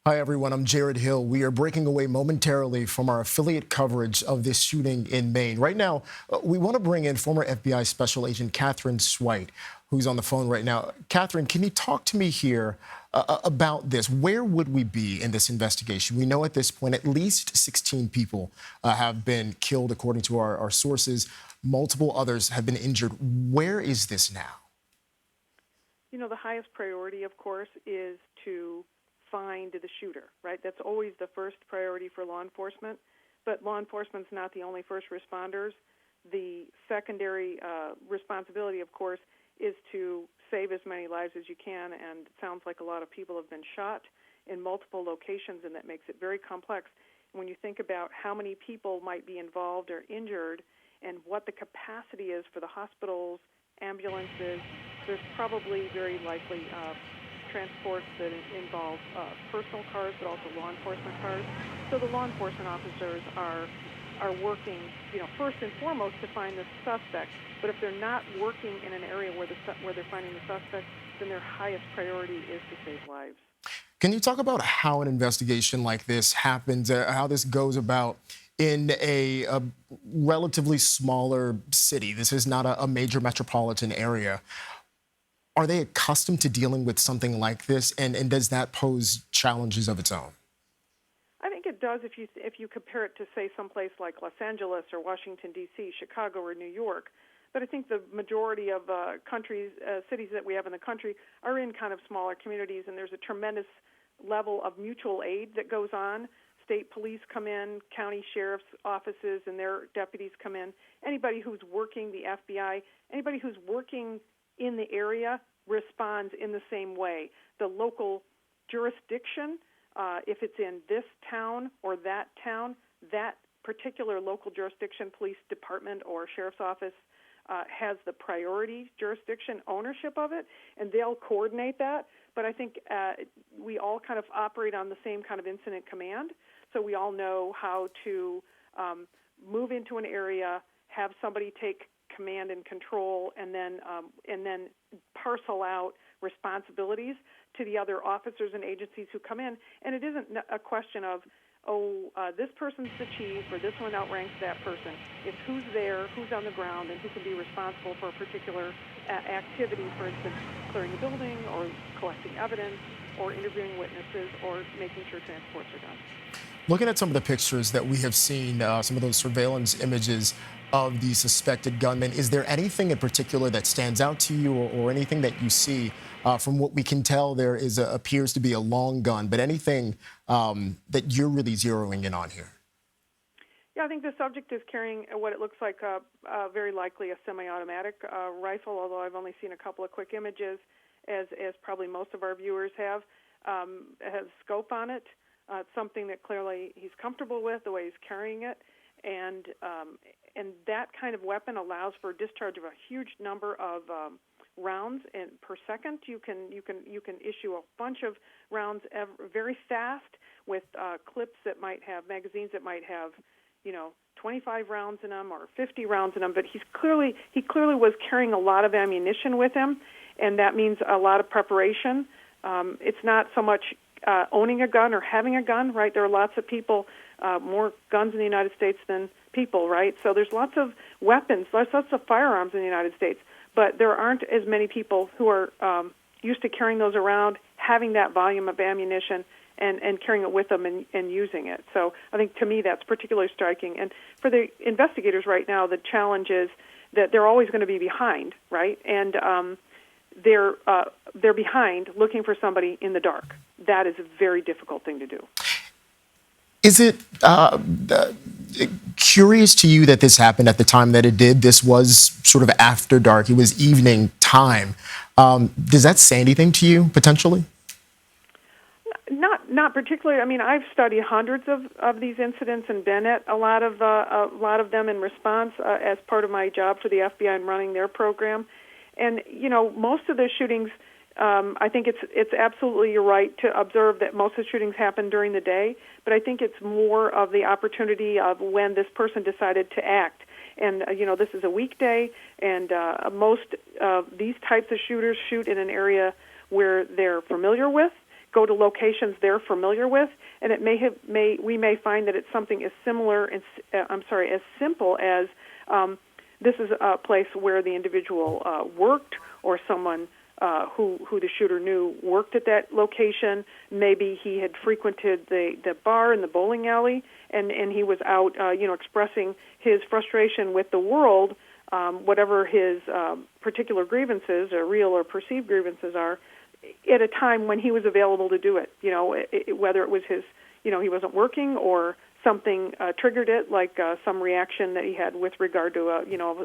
Hi, everyone. I'm Jared Hill. We are breaking away momentarily from our affiliate coverage of this shooting in Maine. Right now, we want to bring in former FBI Special Agent Katherine Schweit, who's on the phone right now. Katherine, can you talk to me here about this? Where would we be in this investigation? We know at this point at least 16 people have been killed, according to our sources. Multiple others have been injured. Where is this now? You know, the highest priority, of course, is to find the shooter, right? That's always the first priority for law enforcement. But law enforcement's not the only first responders. The secondary responsibility, of course, is to save as many lives as you can. And it sounds like a lot of people have been shot in multiple locations, and that makes it very complex. When you think about how many people might be involved or injured and what the capacity is for the hospitals, ambulances, there's probably very likely transports that involve personal cars, but also law enforcement cars. So the law enforcement officers are working, first and foremost to find the suspect. But if they're not working in an area where they're finding the suspect, then their highest priority is to save lives. Can you talk about how an investigation like this happens, how this goes about in a relatively smaller city? This is not a major metropolitan area. Are they accustomed to dealing with something like this, and does that pose challenges of its own? I think it does if you compare it to, say, someplace like Los Angeles or Washington, D.C., Chicago, or New York. But I think the majority of cities that we have in the country are in kind of smaller communities, and there's a tremendous level of mutual aid that goes on. State police come in, county sheriff's offices and their deputies come in. Anybody who's working, the FBI, anybody who's working in the area responds in the same way. The local jurisdiction, if it's in this town or that town, that particular local jurisdiction, police department or sheriff's office has the priority jurisdiction ownership of it, and they'll coordinate that. But I think we all kind of operate on the same kind of incident command, so we all know how to move into an area, have somebody take command and control, and then parcel out responsibilities to the other officers and agencies who come in. And it isn't a question of, this person's the chief or this one outranks that person. It's who's there, who's on the ground, and who can be responsible for a particular activity, for instance, clearing a building or collecting evidence or interviewing witnesses or making sure transports are done. Looking at some of the pictures that we have seen, some of those surveillance images of the suspected gunman, is there anything in particular that stands out to you, or anything that you see? From what we can tell, there appears to be a long gun, but anything that you're really zeroing in on here? Yeah, I think the subject is carrying what it looks like very likely a semi-automatic rifle, although I've only seen a couple of quick images, as probably most of our viewers have. It has scope on it. It's something that clearly he's comfortable with, the way he's carrying it, and that kind of weapon allows for discharge of a huge number of rounds per second. You can issue a bunch of rounds very fast with clips that might have magazines that might have 25 rounds in them or 50 rounds in them. But he clearly was carrying a lot of ammunition with him, and that means a lot of preparation. It's not so much owning a gun or having a gun, right? There are lots of people, more guns in the United States than people, right? So there's lots of weapons, lots of firearms in the United States, but there aren't as many people who are used to carrying those around, having that volume of ammunition, and carrying it with them and using it. So I think, to me, that's particularly striking. And for the investigators right now, the challenge is that they're always going to be behind, right? And they're behind looking for somebody in the dark. That is a very difficult thing to do. Is it curious to you that this happened at the time that it did? This was sort of after dark. It was evening time. Does that say anything to you, potentially? Not particularly. I mean, I've studied hundreds of these incidents and been at a lot of them in response as part of my job for the FBI and running their program. And most of the shootings, I think it's absolutely, you're right to observe that most of the shootings happen during the day, but I think it's more of the opportunity of when this person decided to act. And, this is a weekday, and most of these types of shooters shoot in an area where they're familiar with, go to locations they're familiar with, and we may find that it's something as as simple as this is a place where the individual worked, or someone who the shooter knew worked at that location. Maybe he had frequented the bar and the bowling alley, and he was out, expressing his frustration with the world, whatever his particular grievances, or real or perceived grievances are, at a time when he was available to do it. Whether it was his, he wasn't working, or something triggered it, like some reaction that he had with regard to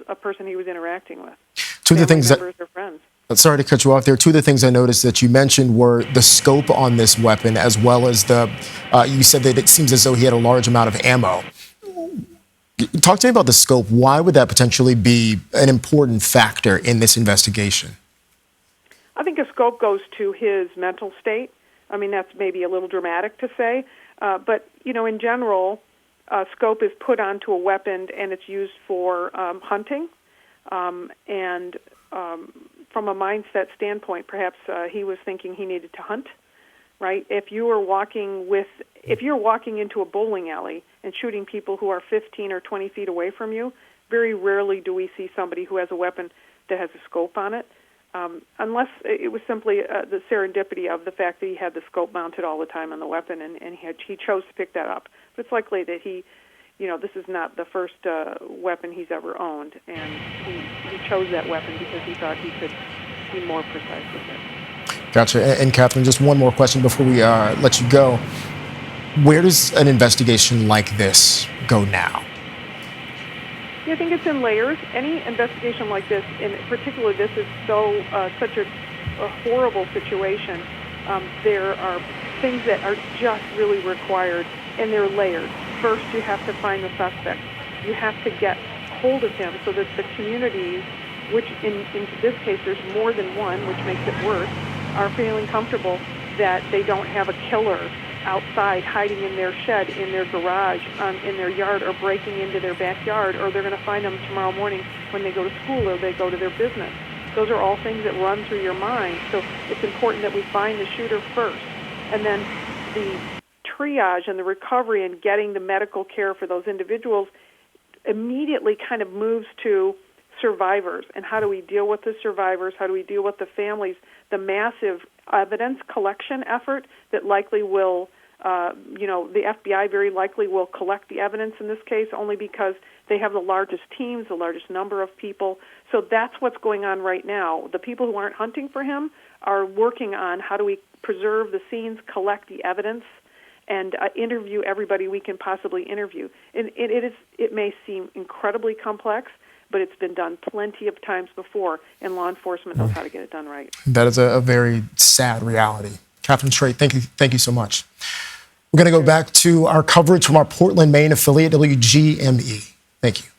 a person he was interacting with. Two of the things members or friends. Sorry to cut you off there. Two of the things I noticed that you mentioned were the scope on this weapon, as well as you said that it seems as though he had a large amount of ammo. Talk to me about the scope. Why would that potentially be an important factor in this investigation? I think a scope goes to his mental state. I mean, that's maybe a little dramatic to say, but, in general, scope is put onto a weapon and it's used for hunting. And from a mindset standpoint, perhaps he was thinking he needed to hunt, right? If you're walking into a bowling alley and shooting people who are 15 or 20 feet away from you, very rarely do we see somebody who has a weapon that has a scope on it, unless it was simply the serendipity of the fact that he had the scope mounted all the time on the weapon, and he chose to pick that up. But it's likely that this is not the first weapon he's ever owned, and he chose that weapon because he thought he could be more precise with it. Gotcha. And Katherine, just one more question before we let you go. Where does an investigation like this go now? Yeah, I think it's in layers. Any investigation like this, in particular, this is such a horrible situation. There are things that are just really required, and they're layered. First, you have to find the suspect. You have to get hold of him so that the communities, which in this case there's more than one, which makes it worse, are feeling comfortable that they don't have a killer outside hiding in their shed, in their garage, in their yard, or breaking into their backyard, or they're going to find them tomorrow morning when they go to school or they go to their business. Those are all things that run through your mind. So it's important that we find the shooter first. And then the triage and the recovery and getting the medical care for those individuals immediately kind of moves to survivors. And how do we deal with the survivors? How do we deal with the families? The massive evidence collection effort that likely will, the FBI very likely will collect the evidence in this case, only because they have the largest teams, the largest number of people. So that's what's going on right now. The people who aren't hunting for him are working on how do we preserve the scenes, collect the evidence, and interview everybody we can possibly interview. And it may seem incredibly complex, but it's been done plenty of times before, and law enforcement knows how to get it done right. That is a very sad reality. Katherine Schweit, thank you so much. We're going to go back to our coverage from our Portland, Maine affiliate, WGME. Thank you.